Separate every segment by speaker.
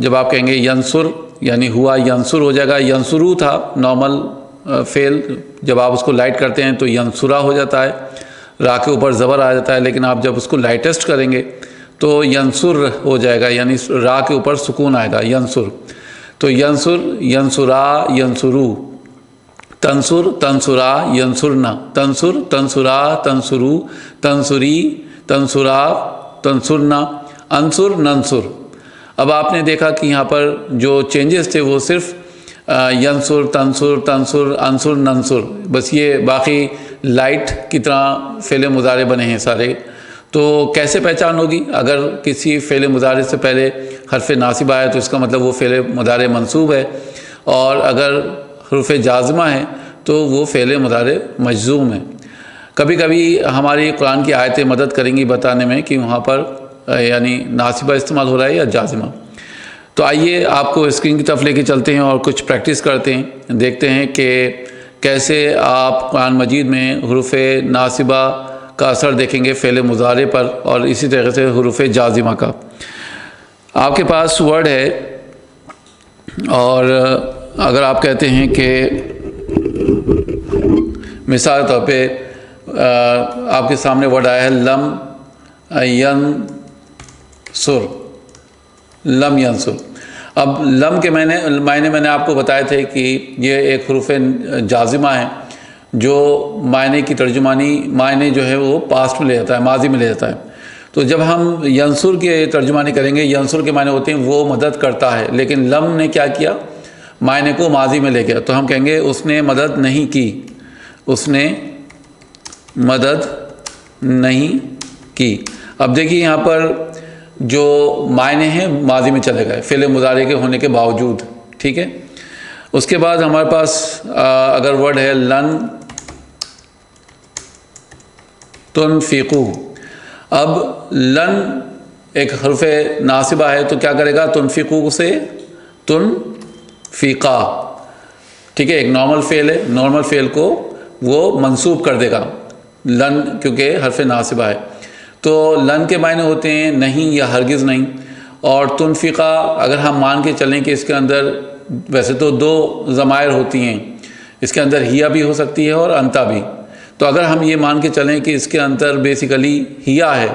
Speaker 1: جب آپ کہیں گے ینصر یعنی ہوا ینصر ہو جائے گا. ینصرو تھا نارمل فعل، جب آپ اس کو لائٹ کرتے ہیں تو ینصرا ہو جاتا ہے، را کے اوپر زبر آ جاتا ہے. لیکن آپ جب اس کو لائٹسٹ کریں گے تو ینصر ہو جائے گا، یعنی را کے اوپر سکون آئے گا، ینصر. تو ینصر، ینصرا، ینصرو. تنصر، تنصرا، ینصرنا. تنصر، تنصرا، تنصرو، تنصری، تنصرا، تنصرنا. انصر، ننصر. اب آپ نے دیکھا کہ یہاں پر جو چینجز تھے وہ صرف ینصر، تنصر، تنصر، انصر، ننصر، بس یہ باقی لائٹ کی طرح فعل مضارع بنے ہیں سارے. تو کیسے پہچان ہوگی؟ اگر کسی فعل مضارع سے پہلے حرف ناصب آیا تو اس کا مطلب وہ فعل مضارع منصوب ہے، اور اگر حروف جازمہ ہے تو وہ فعل مضارع مجزوم ہے. کبھی کبھی ہماری قرآن کی آیتیں مدد کریں گی بتانے میں کہ وہاں پر یعنی ناصبہ استعمال ہو رہا ہے یا جازمہ. تو آئیے آپ کو اسکرین کی طرف لے کے چلتے ہیں اور کچھ پریکٹس کرتے ہیں، دیکھتے ہیں کہ کیسے آپ قرآن مجید میں حروف ناصبہ کا اثر دیکھیں گے فعل مضارع پر، اور اسی طریقے سے حروف جازمہ کا. آپ کے پاس ورڈ ہے، اور اگر آپ کہتے ہیں کہ مثال طور پہ آپ کے سامنے ورڈ آیا ہے لم ینصر، لم ینصر. اب لم کے معنی میں نے آپ کو بتائے تھے کہ یہ ایک حروف جازمہ ہیں جو معنی کی ترجمانی، معنی جو ہے وہ پاسٹ میں لے جاتا ہے، ماضی میں لے جاتا ہے. تو جب ہم ینصر کے ترجمانی کریں گے، ینصر کے معنی ہوتے ہیں وہ مدد کرتا ہے، لیکن لم نے کیا کیا؟ معنی کو ماضی میں لے گیا. تو ہم کہیں گے اس نے مدد نہیں کی، اس نے مدد نہیں کی. اب دیکھیے یہاں پر جو معنی ہیں ماضی میں چلے گئے فعل مضارع کے ہونے کے باوجود، ٹھیک ہے. اس کے بعد ہمارے پاس اگر ورڈ ہے لن تنفقو. اب لن ایک حرف ناصبہ ہے تو کیا کرے گا؟ تنفقو سے تنفقا، ٹھیک ہے. ایک نارمل فعل ہے، نارمل فعل کو وہ منصوب کر دے گا لن، کیونکہ حرف ناصبہ ہے. تو لن کے معنی ہوتے ہیں نہیں یا ہرگز نہیں. اور تنفقا اگر ہم مان کے چلیں کہ اس کے اندر ویسے تو دو ضمائر ہوتی ہیں، اس کے اندر ہیا بھی ہو سکتی ہے اور انتا بھی. تو اگر ہم یہ مان کے چلیں کہ اس کے اندر بیسیکلی ہیا ہے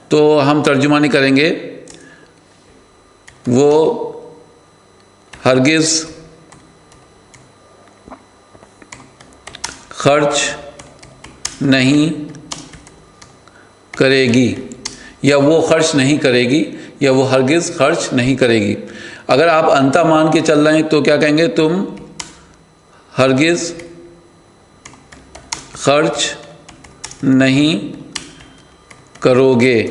Speaker 1: تو ہم ترجمانی کریں گے وہ ہرگز خرچ نہیں کرے گی، یا وہ خرچ نہیں کرے گی، یا وہ ہرگز خرچ نہیں کرے گی. اگر آپ انتا مان کے چل رہے ہیں تو کیا کہیں گے؟ تم ہرگز خرچ نہیں کرو گے،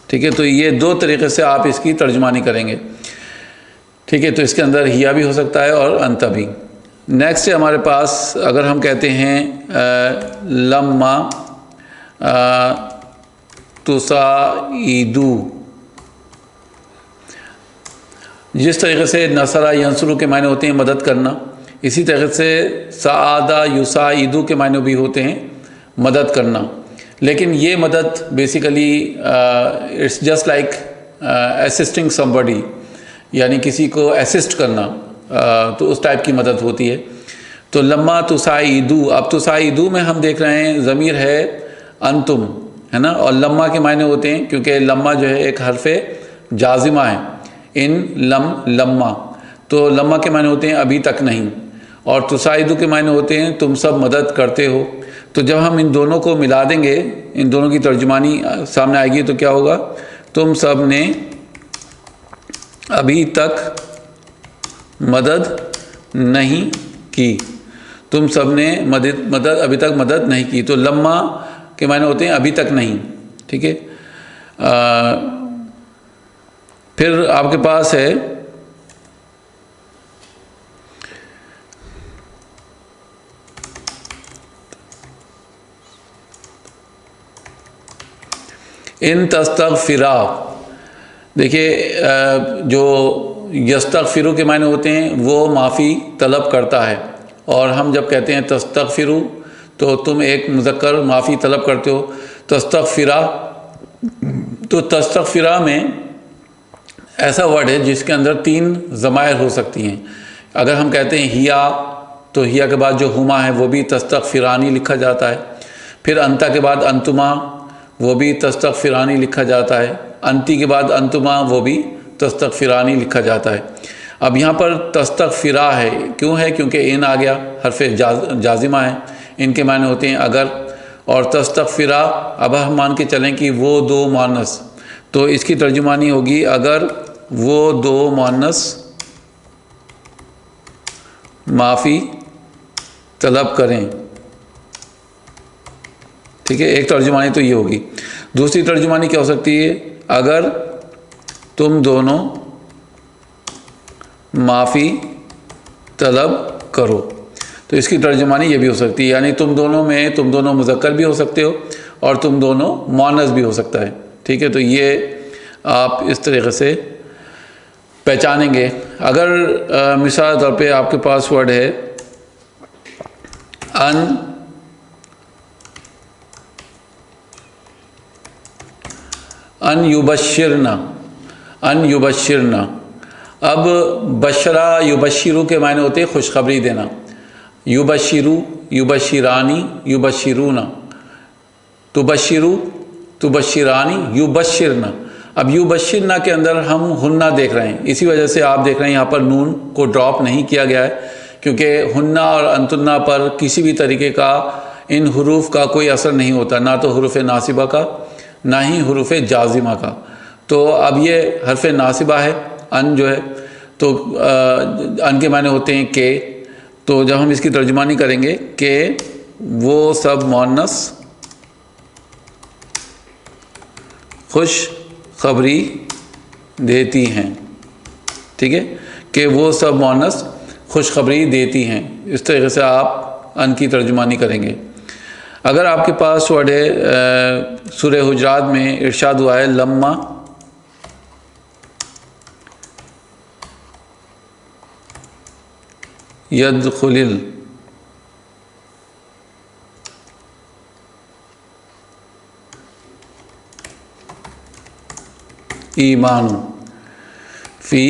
Speaker 1: ٹھیک ہے. تو یہ دو طریقے سے آپ اس کی ترجمانی کریں گے، ٹھیک ہے. تو اس کے اندر ہیا بھی ہو سکتا ہے اور انتا بھی. نیکسٹ ہے ہمارے پاس اگر ہم کہتے ہیں لما تساعدو. جس طریقے سے نصرہ ینصرو کے معنی ہوتے ہیں مدد کرنا، اسی طریقے سے سعادہ یساعدو کے معنی بھی ہوتے ہیں مدد کرنا. لیکن یہ مدد basically it's just like assisting somebody، یعنی کسی کو اسسٹ کرنا، تو اس ٹائپ کی مدد ہوتی ہے. تو لما تساعدو، اب تساعدو میں ہم دیکھ رہے ہیں ضمیر ہے انتم، ہے نا. اور لما کے معنی ہوتے ہیں، کیونکہ لما جو ہے ایک حرف جازمہ ہے، ان لما. تو لما کے معنی ہوتے ہیں ابھی تک نہیں، اور تساعدو کے معنی ہوتے ہیں تم سب مدد کرتے ہو. تو جب ہم ان دونوں کو ملا دیں گے، ان دونوں کی ترجمانی سامنے آئے گی تو کیا ہوگا؟ تم سب نے ابھی تک مدد نہیں کی، تم سب نے مدد ابھی تک مدد نہیں کی. تو لما کے معنی ہوتے ہیں ابھی تک نہیں، ٹھیک ہے. پھر آپ کے پاس ہے ان تستغفرا. دیکھیے جو یستغفرو کے معنی ہوتے ہیں وہ معافی طلب کرتا ہے، اور ہم جب کہتے ہیں تستغفرو تو تم ایک مذکر معافی طلب کرتے ہو. تستغفرا، تو تستغفرا میں ایسا ورڈ ہے جس کے اندر 3 ضمائر ہو سکتی ہیں۔ اگر ہم کہتے ہیں ہیا، تو ہیا کے بعد جو ہما ہے وہ بھی تستغفرانی لکھا جاتا ہے۔ پھر انتا کے بعد انتما، وہ بھی تستغفرانی لکھا جاتا ہے۔ انتی کے بعد انتما، وہ بھی تستغفرانی لکھا جاتا ہے۔ اب یہاں پر تستغفرا ہے، کیوں ہے؟ کیونکہ ان آ گیا، حرف جازمہ ہے، ان کے معنی ہوتے ہیں اگر، اور تستغفرا اب ہم مان کے چلیں کہ وہ 2 مؤنث، تو اس کی ترجمانی ہوگی اگر وہ 2 مؤنث معافی طلب کریں۔ ٹھیک ہے، ایک ترجمانی تو یہ ہوگی۔ دوسری ترجمانی کیا ہو سکتی ہے؟ اگر تم دونوں معافی طلب کرو، تو اس کی ترجمانی یہ بھی ہو سکتی ہے، یعنی تم دونوں میں تم دونوں مذکر بھی ہو سکتے ہو اور تم دونوں مؤنث بھی ہو سکتا ہے۔ ٹھیک ہے، تو یہ آپ اس طریقے سے پہچانیں گے۔ اگر مثال طور پہ آپ کے پاس ورڈ ہے ان یبشرنا، ان یبشرنا، اب بشرا یبشرو کے معنی ہوتے ہیں خوشخبری دینا، یبشرو، یبشرانی، یبشرونا، تبشرو، تبشرانی، یبشرنا۔ اب یبشرنا کے اندر ہم ہنہ دیکھ رہے ہیں، اسی وجہ سے آپ دیکھ رہے ہیں یہاں پر نون کو ڈراپ نہیں کیا گیا ہے، کیونکہ ہنہ اور انتنا پر کسی بھی طریقے کا ان حروف کا کوئی اثر نہیں ہوتا، نہ تو حروف ناصبہ کا نہ ہی حروف جازمہ کا۔ تو اب یہ حرف ناصبہ ہے، ان جو ہے، تو ان کے معنی ہوتے ہیں کہ، تو جب ہم اس کی ترجمانی کریں گے کہ وہ سب مؤنث خوش خبری دیتی ہیں۔ ٹھیک ہے، کہ وہ سب مؤنث خوشخبری دیتی ہیں، اس طریقے سے آپ ان کی ترجمانی کریں گے۔ اگر آپ کے پاس ورڈ ہے سورہ حجرات میں ارشاد ہوا ہے لما یدخل ایمان فی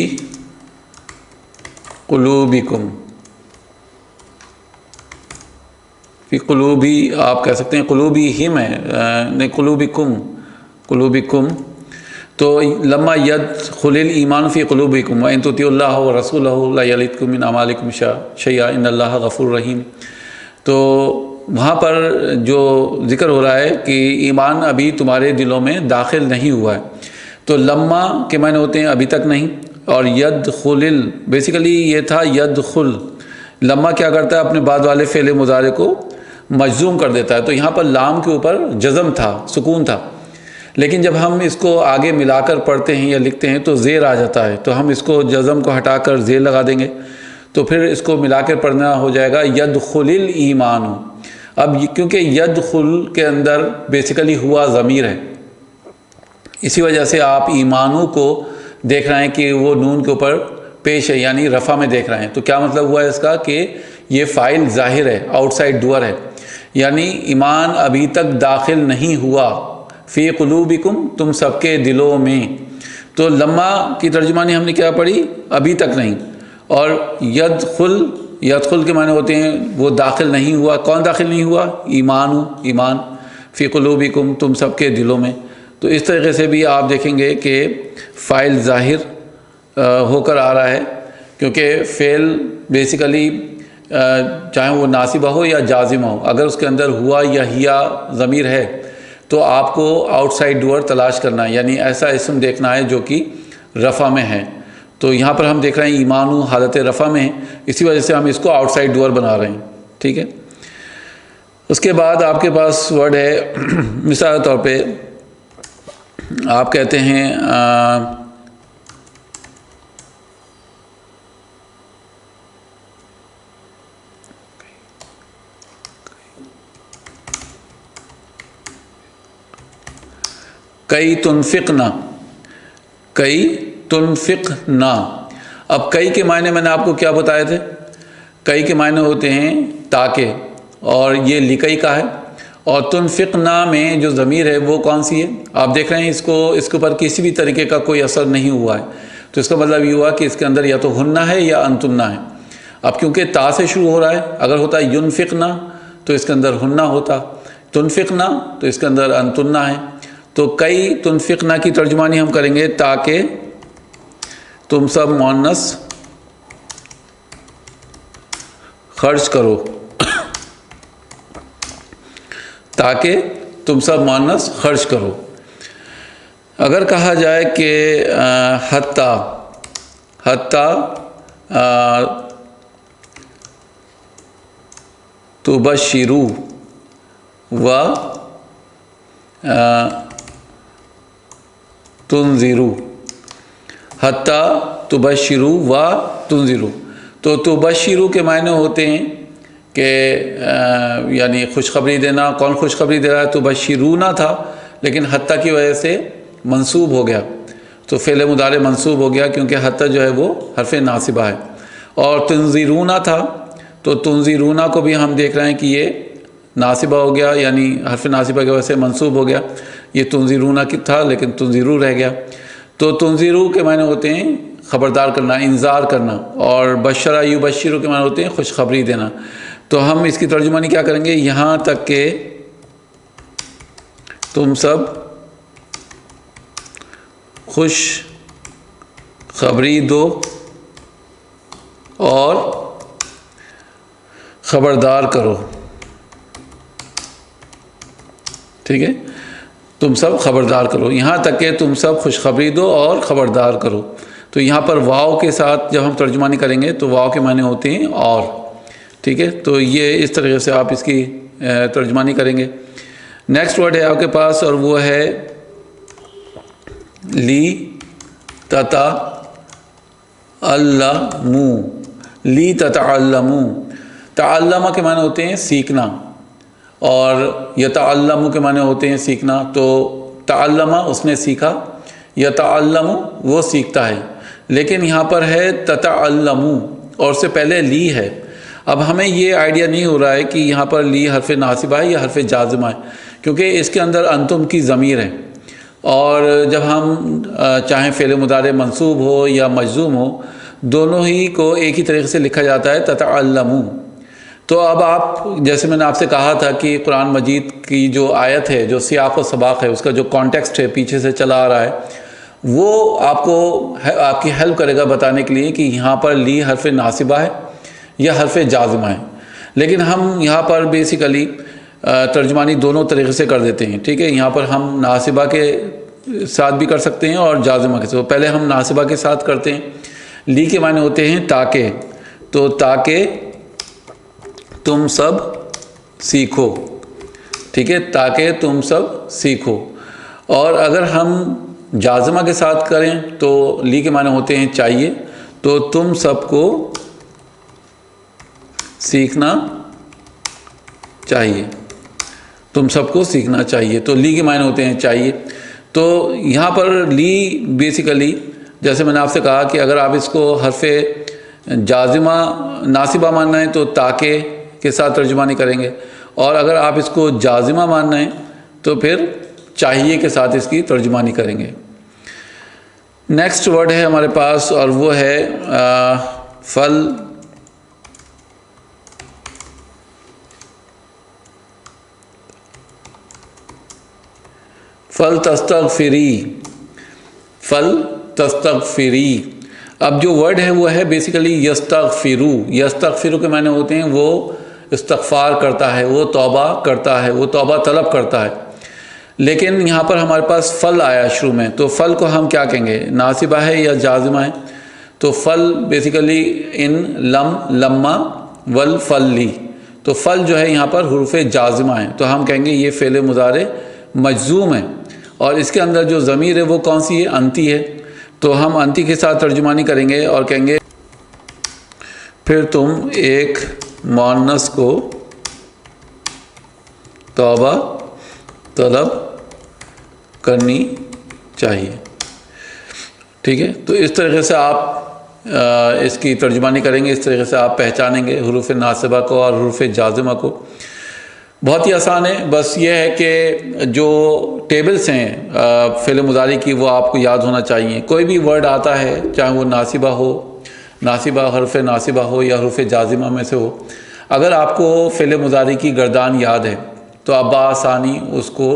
Speaker 1: قلوبکم، فی قلوبی آپ کہہ سکتے ہیں، قلوبی ہم ہے، نہیں قلوبکم، قلوبکم، تو لما یدخل الایمان فی قلوبکم وان تطیعوا اللہ ورسولہ لا یلدکم من اعمالکم شیئا ان اللہ غفور رحیم۔ تو وہاں پر جو ذکر ہو رہا ہے کہ ایمان ابھی تمہارے دلوں میں داخل نہیں ہوا ہے، تو لما کے معنی ہوتے ہیں ابھی تک نہیں، اور یدخل بیسیکلی یہ تھا یدخل، لما کیا کرتا ہے اپنے بعد والے فعل مضارع کو مجزوم کر دیتا ہے، تو یہاں پر لام کے اوپر جزم تھا، سکون تھا، لیکن جب ہم اس کو آگے ملا کر پڑھتے ہیں یا لکھتے ہیں تو زیر آ جاتا ہے، تو ہم اس کو جزم کو ہٹا کر زیر لگا دیں گے، تو پھر اس کو ملا کر پڑھنا ہو جائے گا یدخل الایمان۔ اب کیونکہ یدخل کے اندر بیسیکلی ہوا ضمیر ہے، اسی وجہ سے آپ ایمانو کو دیکھ رہے ہیں کہ وہ نون کے اوپر پیش ہے، یعنی رفع میں دیکھ رہے ہیں، تو کیا مطلب ہوا ہے اس کا کہ یہ فاعل ظاہر ہے، آؤٹ سائڈ ڈور ہے، یعنی ایمان ابھی تک داخل نہیں ہوا، فی قلوبکم تم سب کے دلوں میں۔ تو لما کی ترجمانی ہم نے کیا پڑھی؟ ابھی تک نہیں، اور یدخل، یدخل کے معنی ہوتے ہیں وہ داخل نہیں ہوا، کون داخل نہیں ہوا؟ ایمانو، ایمان، فی قلوبکم تم سب کے دلوں میں۔ تو اس طریقے سے بھی آپ دیکھیں گے کہ فاعل ظاہر ہو کر آ رہا ہے، کیونکہ فعل بیسیکلی چاہے وہ ناصبہ ہو یا جازمہ ہو، اگر اس کے اندر ہوا یا ہیا ضمیر ہے تو آپ کو آؤٹ سائڈ ڈور تلاش کرنا ہے، یعنی ایسا اسم دیکھنا ہے جو کہ رفع میں ہے۔ تو یہاں پر ہم دیکھ رہے ہیں ایمانو حالت رفع میں ہے، اسی وجہ سے ہم اس کو آؤٹ سائڈ ڈور بنا رہے ہیں۔ ٹھیک ہے، اس کے بعد آپ کے پاس ورڈ ہے مثال کے طور پہ آپ کہتے ہیں کئی تنفقنا، کئی تنفقنا۔ اب کئی کے معنی میں نے آپ کو کیا بتائے تھے؟ کئی کے معنی ہوتے ہیں تاکہ، اور یہ لکئی کا ہے، اور تنفقنا میں جو ضمیر ہے وہ کون سی ہے؟ آپ دیکھ رہے ہیں اس کے اوپر کسی بھی طریقے کا کوئی اثر نہیں ہوا ہے، تو اس کا مطلب یہ ہوا کہ اس کے اندر یا تو ہنہ ہے یا انتنہ ہے۔ اب کیونکہ تا سے شروع ہو رہا ہے، اگر ہوتا ینفقنا تو اس کے اندر ہنہ ہوتا، تنفقنا تو اس کے اندر انتنہ ہے۔ تو کئی تنفقنا کی ترجمانی ہم کریں گے تاکہ تم سب مؤنث خرچ کرو، تاکہ تم سب مؤنث خرچ کرو۔ اگر کہا جائے کہ حتی تبشروا و تنذروا، حتی تبشروا و تنذروا، تو تبشروا کے معنی ہوتے ہیں کہ یعنی خوشخبری دینا۔ کون خوشخبری دے رہا ہے؟ تبشرونا تھا لیکن حتی کی وجہ سے منصوب ہو گیا، تو فعل مضارع منصوب ہو گیا کیونکہ حتی جو ہے وہ حرف ناصبہ ہے۔ اور تنذرونا تھا تو تنذرونا کو بھی ہم دیکھ رہے ہیں کہ یہ ناصبہ ہو گیا، یعنی حرف ناصبہ کی وجہ سے منصوب ہو گیا۔ یہ تنذرونا کی تھا لیکن تنذرو رہ گیا۔ تو تنذرو کے معنی ہوتے ہیں خبردار کرنا، انذار کرنا، اور بشرا یبشرو کے معنی ہوتے ہیں خوشخبری دینا۔ تو ہم اس کی ترجمانی کیا کریں گے؟ یہاں تک کہ تم سب خوش خبری دو اور خبردار کرو، ٹھیک ہے؟ تم سب خبردار کرو، یہاں تک کہ تم سب خوشخبری دو اور خبردار کرو۔ تو یہاں پر واو کے ساتھ جب ہم ترجمانی کریں گے تو واو کے معنی ہوتے ہیں اور، ٹھیک ہے؟ تو یہ اس طریقے سے آپ اس کی ترجمانی کریں گے۔ نیکسٹ ورڈ ہے آپ کے پاس اور وہ ہے لی تتعلموا، لی تتعلموا۔ تعلم کے معنی ہوتے ہیں سیکھنا، اور یتعلم کے معنی ہوتے ہیں سیکھنا۔ تو تعلم اس نے سیکھا، یتعلم وہ سیکھتا ہے، لیکن یہاں پر ہے تتعلموا اور اس سے پہلے لی ہے۔ اب ہمیں یہ آئیڈیا نہیں ہو رہا ہے کہ یہاں پر لی حرف ناصبہ ہے یا حرف جازمہ ہے، کیونکہ اس کے اندر انتم کی ضمیر ہے، اور جب ہم چاہیں فعل مضارع منصوب ہو یا مجزوم ہو، دونوں ہی کو ایک ہی طریقے سے لکھا جاتا ہے تتعلموا۔ تو اب آپ جیسے میں نے آپ سے کہا تھا کہ قرآن مجید کی جو آیت ہے، جو سیاق و سباق ہے، اس کا جو کانٹیکسٹ ہے پیچھے سے چلا آ رہا ہے، وہ آپ کو آپ کی ہیلپ کرے گا بتانے کے لیے کہ یہاں پر لی حرف ناصبہ ہے یا حرف جازمہ ہے۔ لیکن ہم یہاں پر بیسیکلی ترجمانی دونوں طریقے سے کر دیتے ہیں، ٹھیک ہے؟ یہاں پر ہم ناصبہ کے ساتھ بھی کر سکتے ہیں اور جازمہ کے ساتھ۔ پہلے ہم ناصبہ کے ساتھ کرتے ہیں۔ لی کے معنی ہوتے ہیں تاکہ، تو تاکہ تم سب سیکھو، ٹھیک ہے؟ تاکہ تم سب سیکھو۔ اور اگر ہم جازمہ کے ساتھ کریں تو لی کے معنی ہوتے ہیں چاہیے، تو تم سب کو سیکھنا چاہیے، تم سب کو سیکھنا چاہیے، تو لی کے معنی ہوتے ہیں چاہیے۔ تو یہاں پر لی بیسیکلی جیسے میں نے آپ سے کہا کہ اگر آپ اس کو حرف جازمہ ناصبہ ماننا ہے تو تاکہ کے ساتھ ترجمانی کریں گے، اور اگر آپ اس کو جازمہ ماننا ہے تو پھر چاہیے کے ساتھ اس کی ترجمانی کریں گے۔ نیکسٹ ورڈ ہے ہمارے پاس اور وہ ہے فلتستغفری۔ اب جو ورڈ ہے وہ ہے بیسیکلی یستغفرو۔ یستغفرو کے معنی ہوتے ہیں وہ استغفار کرتا ہے، وہ توبہ کرتا ہے، وہ توبہ طلب کرتا ہے۔ لیکن یہاں پر ہمارے پاس فل آیا شروع میں، تو فل کو ہم کیا کہیں گے؟ ناصبہ ہے یا جازمہ ہے؟ تو فل بیسیکلی ان لما والفلی، تو فل جو ہے یہاں پر حروف جازمہ ہے، تو ہم کہیں گے یہ فعل مضارع مجزوم ہے، اور اس کے اندر جو ضمیر ہے وہ کون سی ہے؟ انتی ہے۔ تو ہم انتی کے ساتھ ترجمانی کریں گے اور کہیں گے پھر تم ایک مؤنث کو توبہ طلب کرنی چاہیے، ٹھیک ہے؟ تو اس طریقے سے آپ اس کی ترجمانی کریں گے، اس طریقے سے آپ پہچانیں گے حروف ناصبہ کو اور حروف جازمہ کو۔ بہت ہی آسان ہے، بس یہ ہے کہ جو ٹیبلز ہیں فعل مضارع کی وہ آپ کو یاد ہونا چاہیے۔ کوئی بھی ورڈ آتا ہے، چاہے وہ ناصبہ ہو، ناصبہ حرف ناصبہ ہو یا حروف جازمہ میں سے ہو، اگر آپ کو فعل مضارع کی گردان یاد ہے تو آپ بآسانی اس کو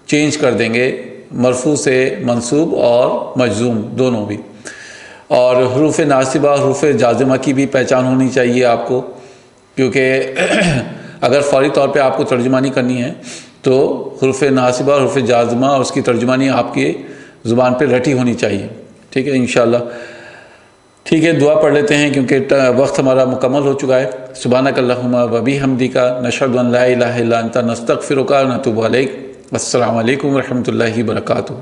Speaker 1: چینج کر دیں گے، مرفوع سے منصوب اور مجزوم دونوں بھی۔ اور حروف ناصبہ حروف جازمہ کی بھی پہچان ہونی چاہیے آپ کو، کیونکہ اگر فوری طور پہ آپ کو ترجمانی کرنی ہے تو حروف ناصبہ حروف جازمہ اور اس کی ترجمانی آپ کی زبان پہ رٹی ہونی چاہیے، ٹھیک ہے انشاءاللہ۔ ٹھیک ہے، دعا پڑھ لیتے ہیں کیونکہ وقت ہمارا مکمل ہو چکا ہے۔ سبحانک اللہم و بحمدک، نشہد ان لا الہ الا انت، نستغفرک و نتوب الیک۔ السلام علیکم ورحمۃ اللہ وبرکاتہ۔